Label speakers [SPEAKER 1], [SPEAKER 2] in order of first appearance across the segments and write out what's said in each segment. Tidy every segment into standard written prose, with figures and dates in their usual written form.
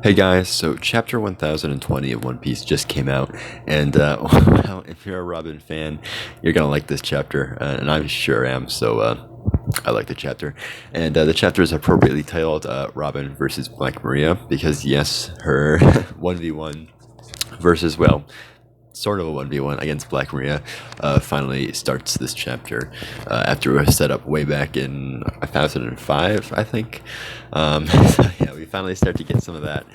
[SPEAKER 1] Hey guys, so chapter 1020 of One Piece just came out, and well, if you're a Robin fan, you're gonna like this chapter, and I sure am. I like the chapter, and the chapter is appropriately titled "Robin versus Black Maria" because yes, her 1v1 versus sort of a 1v1 against Black Maria finally starts this chapter after it was set up way back in 1005, I think. So yeah, we finally start to get some of that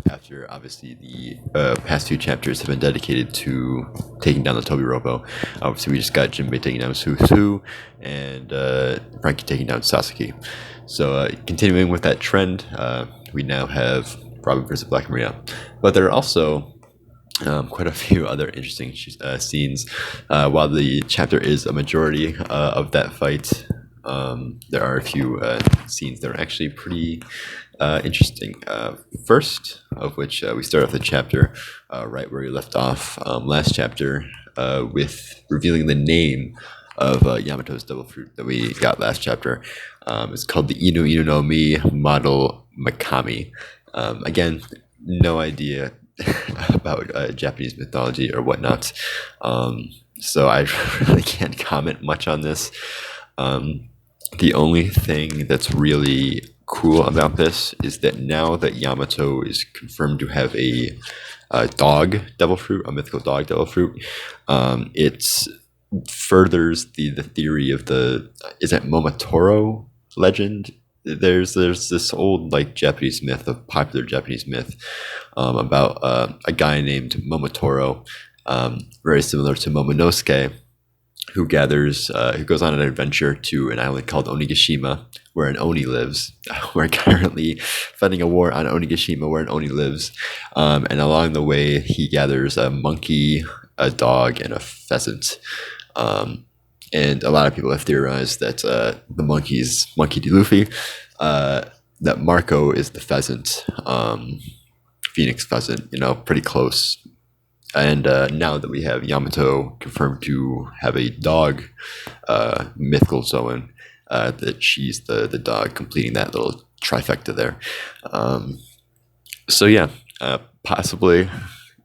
[SPEAKER 1] after obviously the past two chapters have been dedicated to taking down the Toby Robo. Obviously, we just got Jinbei taking down Su and Frankie taking down Sasaki. So continuing with that trend, we now have Robin versus Black Maria. But there are also quite a few other interesting scenes. While the chapter is a majority of that fight, there are a few scenes that are actually pretty interesting. First of which, we start off the chapter right where we left off last chapter with revealing the name of Yamato's devil fruit that we got last chapter. It's called the Inu Inu no Mi Model Makami. Again, no idea about Japanese mythology or whatnot. So I really can't comment much on this. The only thing that's really cool about this is that now that Yamato is confirmed to have a dog devil fruit, a mythical dog devil fruit, it furthers the theory of the is it Momotaro legend. There's this old like Japanese myth, a popular Japanese myth about a guy named Momotaro, very similar to Momonosuke, who goes on an adventure to an island called Onigashima, where an Oni lives. We're currently fighting a war on Onigashima, where an Oni lives, and along the way he gathers a monkey, a dog, and a pheasant. And a lot of people have theorized that the monkey's Monkey D. Luffy, that Marco is the pheasant, Phoenix pheasant, pretty close. And now that we have Yamato confirmed to have a dog, mythical Zoan, that she's the dog, completing that little trifecta there. So yeah, possibly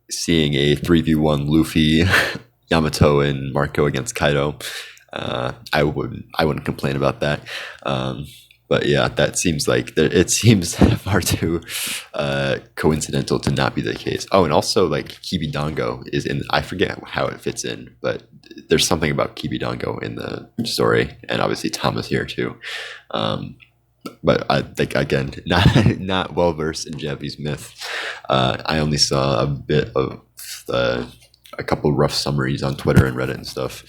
[SPEAKER 1] seeing a 3v1 Luffy, Yamato, and Marco against Kaido. I wouldn't complain about that. But yeah, that seems like it seems far too coincidental to not be the case. Oh, and also like Kibidongo is in. I forget how it fits in, but there's something about Kibidongo in the story, and obviously Tom is here too. But I think again, not well versed in Japanese myth. I only saw a bit of a couple rough summaries on Twitter and Reddit and stuff.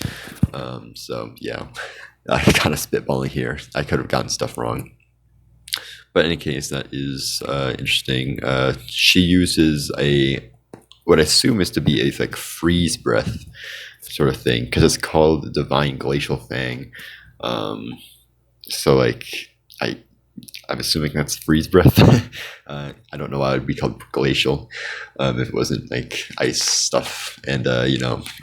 [SPEAKER 1] So yeah, I kind of spitballing here. I could have gotten stuff wrong. But in any case, that is interesting. She uses what I assume is to be a like freeze breath sort of thing, because it's called Divine Glacial Fang. So like I'm assuming that's freeze breath. I don't know why it would be called glacial if it wasn't like ice stuff. And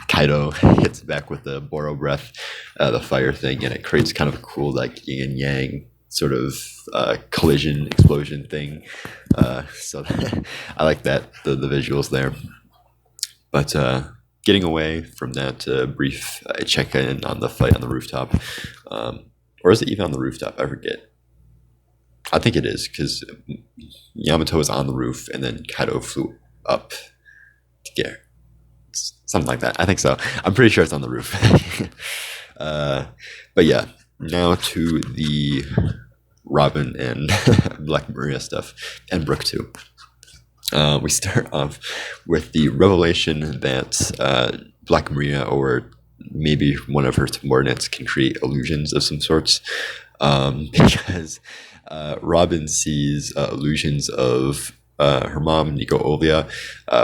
[SPEAKER 1] Kaido hits back with the Boro breath, the fire thing, and it creates kind of a cool like yin and yang sort of collision explosion thing. So I like that the visuals there. But getting away from that brief check in on the fight on the rooftop, or is it even on the rooftop? I forget. I think it is, because Yamato was on the roof and then Kaido flew up to get her. Something like that. I think so. I'm pretty sure it's on the roof. But yeah, now to the Robin and Black Maria stuff, and Brook too. We start off with the revelation that Black Maria, or maybe one of her subordinates, can create illusions of some sorts, because Robin sees illusions of her mom, Nico Olia,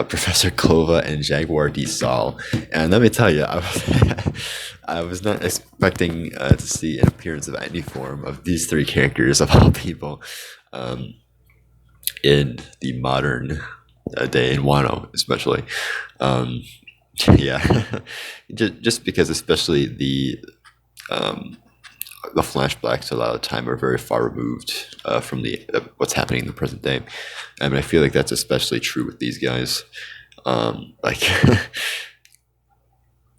[SPEAKER 1] Professor Clova, and Jaguar D. Sol. And let me tell you, I was not expecting to see an appearance of any form of these three characters, of all people, in the modern day, in Wano especially. Yeah, just because especially the the flashbacks a lot of the time are very far removed from the what's happening in the present day. I mean, I feel like that's especially true with these guys. Like,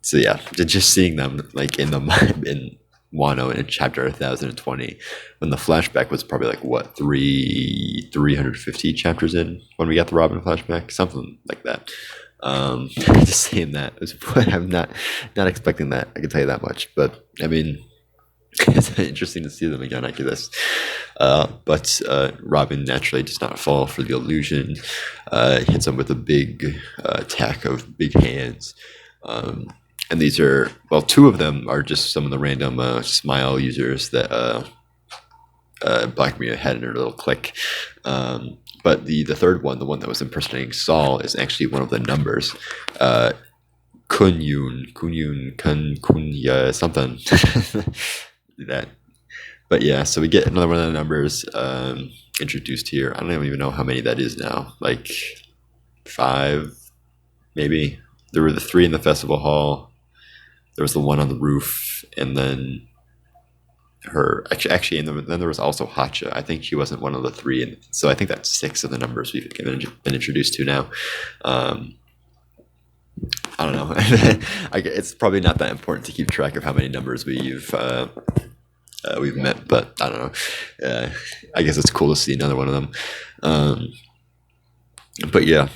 [SPEAKER 1] so yeah, just seeing them like in the in Wano in chapter 1020, when the flashback was probably like what 350 chapters in when we got the Robin flashback, something like that. Just saying that was, I'm not expecting that. I can tell you that much. But I mean, it's interesting to see them again after this. But Robin naturally does not fall for the illusion. Hits him with a big attack of big hands. And these are, well, two of them are just some of the random smile users that Black Maria had in her little clique. But the third one, the one that was impersonating Saul, is actually one of the numbers. Kunyun, Kunya, something. That. But yeah, so we get another one of the numbers introduced here. I don't even know how many that is now. Like 5, maybe. There were the 3 in the festival hall. There was the one on the roof, and then her actually, and then there was also Hacha. I think she wasn't one of the 3, and so I think that's 6 of the numbers we've been introduced to now. I don't know. It's probably not that important to keep track of how many numbers we've met, but I don't know. I guess it's cool to see another one of them. But yeah,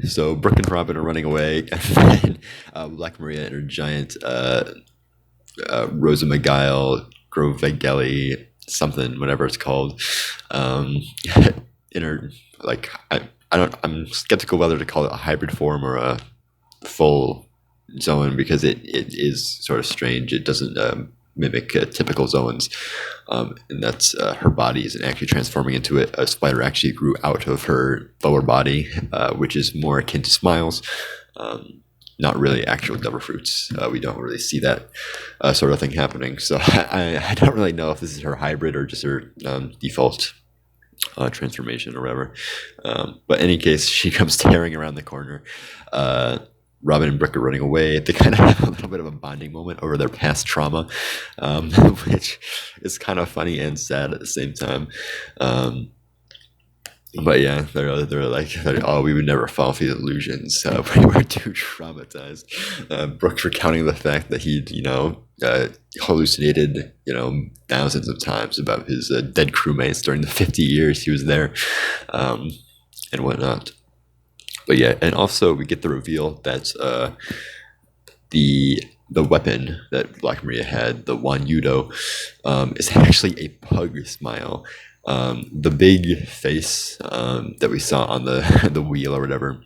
[SPEAKER 1] so Brooke and Robin are running away, and then Black Maria and her giant Rosa Magile Grovegeli something, whatever it's called, in her, like, I'm skeptical whether to call it a hybrid form or a full Zoan, because it is sort of strange. It doesn't mimic typical Zoans, and that's her body isn't actually transforming into it. A spider actually grew out of her lower body, which is more akin to Smiles, not really actual double fruits. We don't really see that sort of thing happening. So I don't really know if this is her hybrid or just her default transformation or whatever. But in any case, she comes tearing around the corner. Robin and Brooke are running away. They kind of have a little bit of a bonding moment over their past trauma, which is kind of funny and sad at the same time. But yeah, they're like, oh, we would never fall for these illusions. We were too traumatized. Brooke's recounting the fact that he'd, hallucinated, thousands of times about his dead crewmates during the 50 years he was there, and whatnot. But yeah, and also we get the reveal that the weapon that Black Maria had, the Wan Yudo, is actually a pug smile. The big face that we saw on the wheel or whatever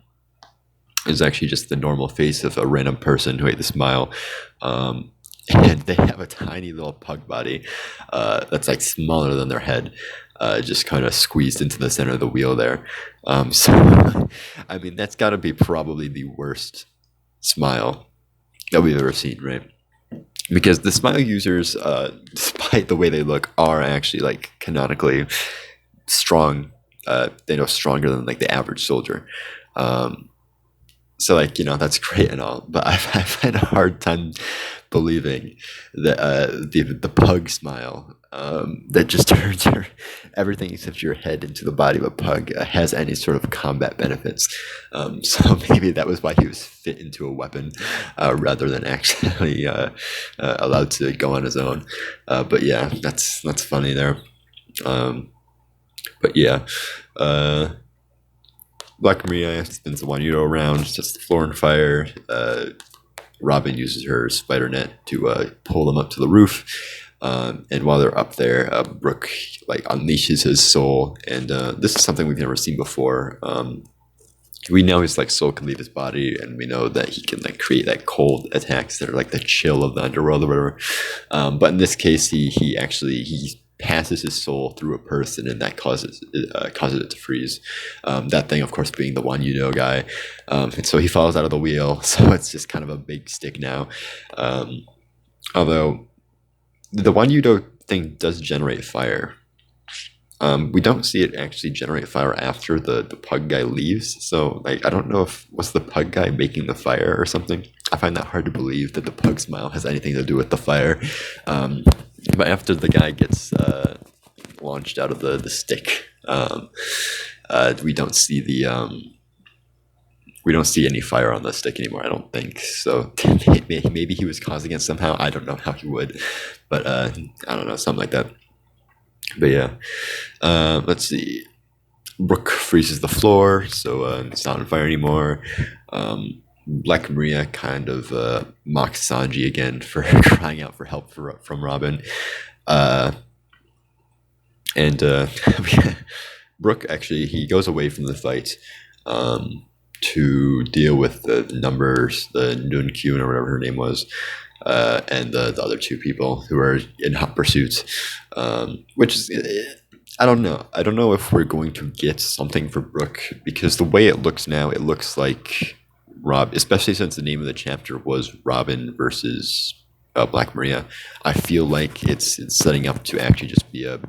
[SPEAKER 1] is actually just the normal face of a random person who ate the smile. And they have a tiny little pug body that's like smaller than their head, just kind of squeezed into the center of the wheel there. So, I mean, that's got to be probably the worst smile that we've ever seen, right? Because the smile users, despite the way they look, are actually like canonically strong. They know stronger than like the average soldier. So like, that's great and all, but I've had a hard time believing that the pug smile that just turns everything except your head into the body of a pug has any sort of combat benefits. So maybe that was why he was fit into a weapon rather than actually allowed to go on his own. But yeah, that's funny there. But yeah. Black Maria spins the Wan Yudo around, sets the floor on fire. Robin uses her spider net to pull them up to the roof. And while they're up there, Brooke unleashes his soul. And this is something we've never seen before. We know his soul can leave his body, and we know that he can create cold attacks that are the chill of the underworld or whatever. But in this case, he passes his soul through a person, and that causes it to freeze. That thing, of course, being the Wan Yudo guy. And so he falls out of the wheel. So it's just kind of a big stick now. Although the Wan Yudo thing does generate fire. We don't see it actually generate fire after the pug guy leaves. So I don't know if was the pug guy making the fire or something. I find that hard to believe that the pug smile has anything to do with the fire. but after the guy gets launched out of the stick, we don't see we don't see any fire on the stick anymore. I don't think so. Maybe he was causing it somehow. I don't know how he would, but I don't know, something like that. But yeah, let's see. Brooke freezes the floor, so it's not on fire anymore. Black Maria kind of mocks Sanji again for crying out for help from Robin. And Brooke actually, he goes away from the fight to deal with the numbers, the Nun Kyun or whatever her name was, and the other two people who are in hot pursuit, which is, I don't know. I don't know if we're going to get something for Brooke, because the way it looks now, it looks like especially since the name of the chapter was Robin versus Black Maria. I feel like it's setting up to actually just be a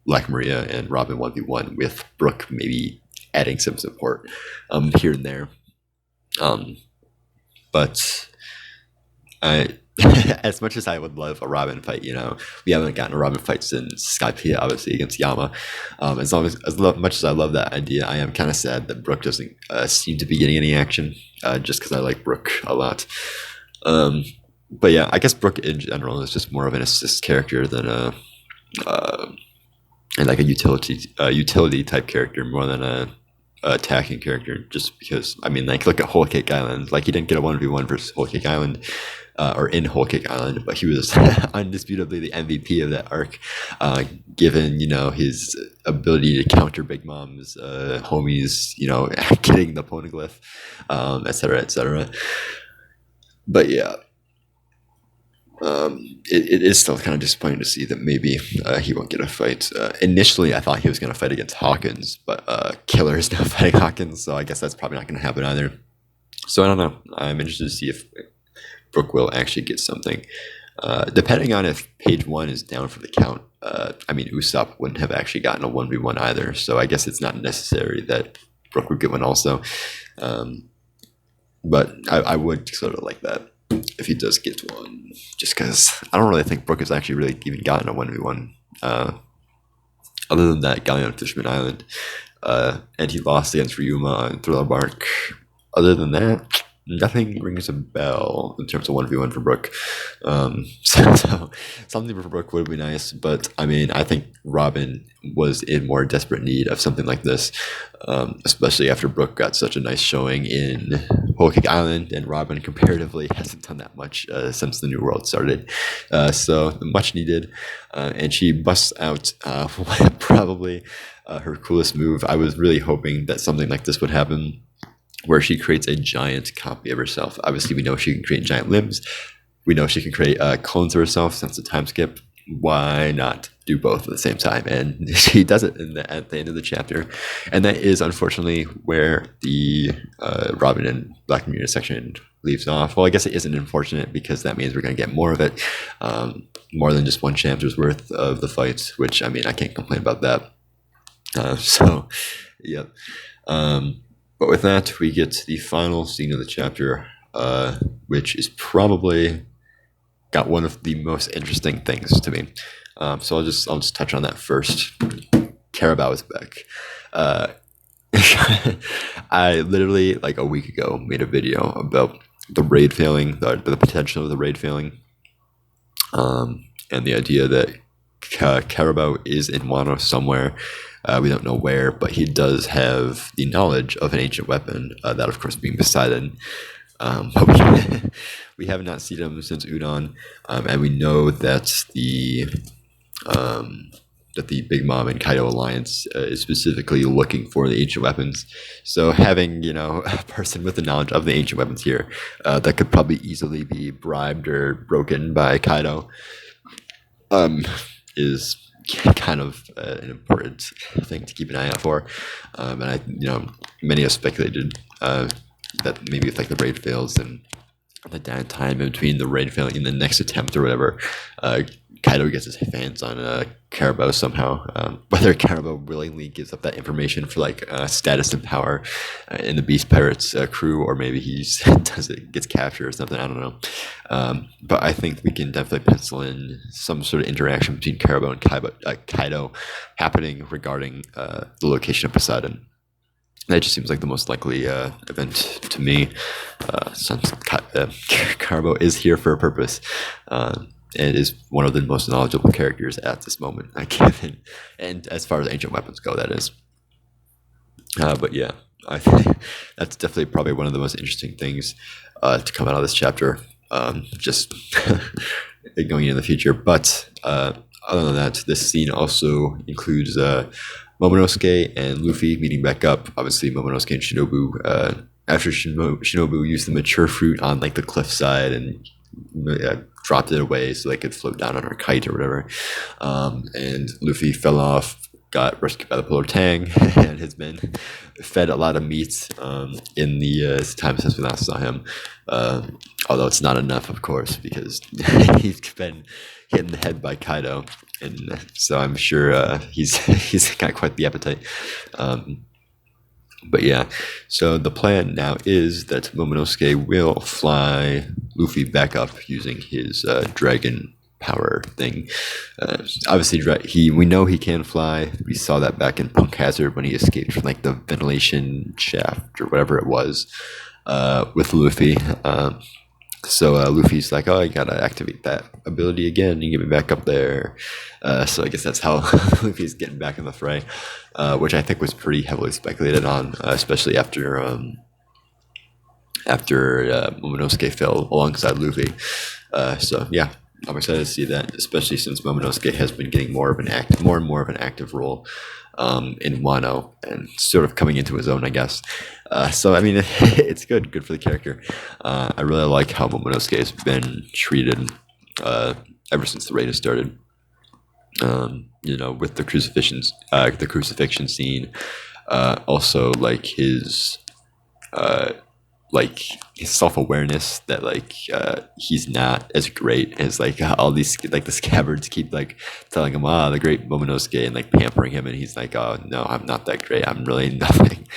[SPEAKER 1] Black Maria and Robin 1v1 with Brooke maybe adding some support here and there. But I, as much as I would love a Robin fight, we haven't gotten a Robin fight since Skypiea, obviously, against Yama. As much as I love that idea, I am kind of sad that Brooke doesn't seem to be getting any action, just because I like Brooke a lot. But yeah, I guess Brooke in general is just more of an assist character than like a utility type character more than a attacking character. Just because, I mean, like, look at Whole Cake Island. Like, he didn't get a 1v1 versus Whole Cake Island, or in Whole Cake Island, but he was undisputably the MVP of that arc, given, his ability to counter Big Mom's homies, getting the poneglyph, etc., etc. But yeah, it is still kind of disappointing to see that maybe he won't get a fight. Initially, I thought he was going to fight against Hawkins, but Killer is now fighting Hawkins, so I guess that's probably not going to happen either. So I don't know. I'm interested to see if Brooke will actually get something. Depending on if page 1 is down for the count, I mean, Usopp wouldn't have actually gotten a 1v1 either, so I guess it's not necessary that Brooke would get one also. But I would sort of like that if he does get one, just because I don't really think Brooke has actually really even gotten a 1v1, other than that guy on Fishman Island, and he lost against Ryuma on Thriller Bark. Other than that, nothing rings a bell in terms of 1v1 for Brooke. So something for Brooke would be nice, but I mean, I think Robin was in more desperate need of something like this, especially after Brooke got such a nice showing in Whole Cake Island, and Robin comparatively hasn't done that much since the New World started. So much needed, and she busts out probably her coolest move. I was really hoping that something like this would happen, where she creates a giant copy of herself. Obviously, we know she can create giant limbs. We know she can create clones of herself since the time skip. Why not do both at the same time? And she does it at the end of the chapter. And that is, unfortunately, where the Robin and Black Maria section leaves off. Well, I guess it isn't unfortunate, because that means we're going to get more of it. More than just one chapter's worth of the fights, which, I mean, I can't complain about that. So, yep. But with that, we get to the final scene of the chapter, which is probably got one of the most interesting things to me. So I'll just touch on that first. Caribou is back. I literally, like a week ago, made a video about the raid failing, the potential of the raid failing, and the idea that Caribou is in Wano somewhere. We don't know where, but he does have the knowledge of an ancient weapon, that of course being Poseidon. But we have not seen him since Udon, and we know that the Big Mom and Kaido alliance is specifically looking for the ancient weapons. So having a person with the knowledge of the ancient weapons here, that could probably easily be bribed or broken by Kaido, is kind of an important thing to keep an eye out for. And many have speculated that maybe if like the raid fails, then the downtime between the rain failing and the next attempt or whatever, Kaido gets his hands on Caribou somehow. Whether Caribou willingly gives up that information for like status and power in the Beast Pirates crew, or maybe he's gets captured or something. I don't know. But I think we can definitely pencil in some sort of interaction between Caribou and Kaido happening regarding the location of Poseidon. That just seems like the most likely event to me. Since Caribou is here for a purpose, and is one of the most knowledgeable characters at this moment. And as far as ancient weapons go, that is. But yeah, I think that's definitely probably one of the most interesting things to come out of this chapter. Just going into the future, but other than that, this scene also includes Momonosuke and Luffy meeting back up. Obviously, Momonosuke and Shinobu, after Shinobu used the mature fruit on like the cliffside and dropped it away so they could float down on her kite or whatever. And Luffy fell off, got rescued by the Polar Tang, and has been fed a lot of meat in the time since we last saw him. Although it's not enough, of course, because he's been hit in the head by Kaido, and so I'm sure he's got quite the appetite. But yeah, so the plan now is that Momonosuke will fly Luffy back up using his dragon power thing. Obviously, we know he can fly. We saw that back in Punk Hazard when he escaped from like the ventilation shaft or whatever it was with Luffy. So Luffy's like, oh, I gotta activate that ability again and get me back up there. So I guess that's how Luffy's getting back in the fray, which I think was pretty heavily speculated on, especially after Momonosuke fell alongside Luffy. So yeah, I'm excited to see that, especially since Momonosuke has been getting more and more of an active role in Wano and sort of coming into his own, I guess. So I mean, it's good for the character. I really like how Momonosuke has been treated ever since the raid has started. With the crucifixion scene. Also, like his self-awareness that he's not as great as all these the scabbards keep telling him, the great Momonosuke, and pampering him, and he's like, oh no, I'm not that great, I'm really nothing,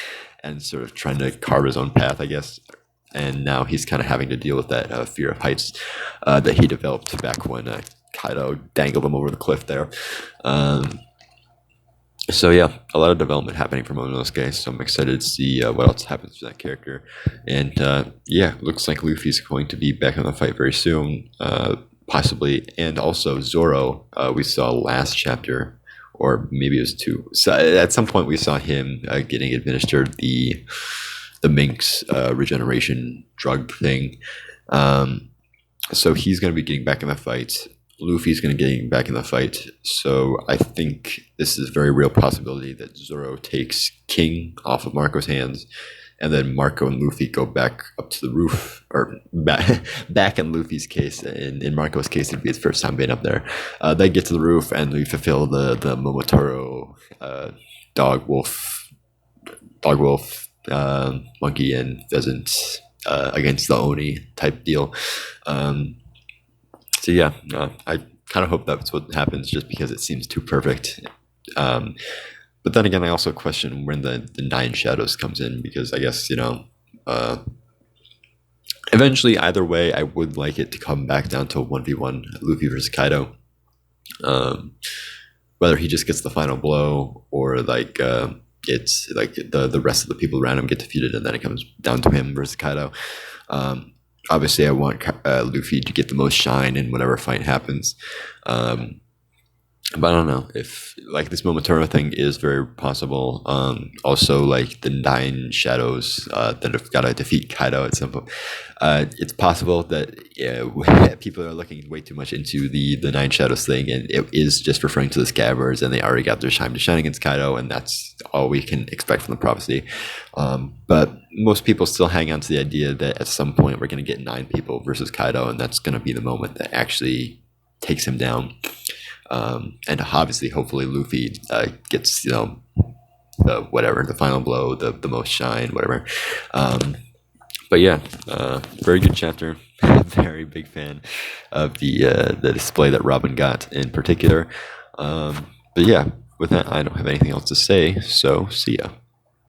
[SPEAKER 1] and sort of trying to carve his own path, I guess. And now he's kind of having to deal with that fear of heights that he developed back when Kaido dangled him over the cliff there. So yeah, a lot of development happening for Momonosuke, so I'm excited to see what else happens to that character. And looks like Luffy's going to be back in the fight very soon, possibly. And also Zoro, we saw last chapter, or maybe it was two. So at some point we saw him getting administered the Minx regeneration drug thing. So he's going to be getting back in the fight. Luffy's going to get back in the fight, so I think this is a very real possibility that Zoro takes King off of Marco's hands, and then Marco and Luffy go back up to the roof, or back in Luffy's case. In Marco's case, it'd be his first time being up there. They get to the roof, and we fulfill the Momotaro dog, wolf, monkey, and pheasant against the Oni type deal. So yeah, I kind of hope that's what happens, just because it seems too perfect. But then again, I also question when the Nine Shadows comes in, because I guess, eventually, either way, I would like it to come back down to a 1v1 Luffy versus Kaido. Whether he just gets the final blow, or it's the rest of the people around him get defeated, and then it comes down to him versus Kaido. Obviously, I want Luffy to get the most shine in whatever fight happens. But I don't know if this Momotaro thing is very possible. Also, the Nine Shadows that have got to defeat Kaido at some point. It's possible that people are looking way too much into the Nine Shadows thing, and it is just referring to the Scabbards, and they already got their time to shine against Kaido, and that's all we can expect from the prophecy. But most people still hang on to the idea that at some point we're going to get 9 people versus Kaido, and that's going to be the moment that actually takes him down. And obviously, hopefully, Luffy gets the final blow, the most shine, whatever. But yeah, very good chapter. very big fan of the display that Robin got in particular. But yeah, with that, I don't have anything else to say. So see ya.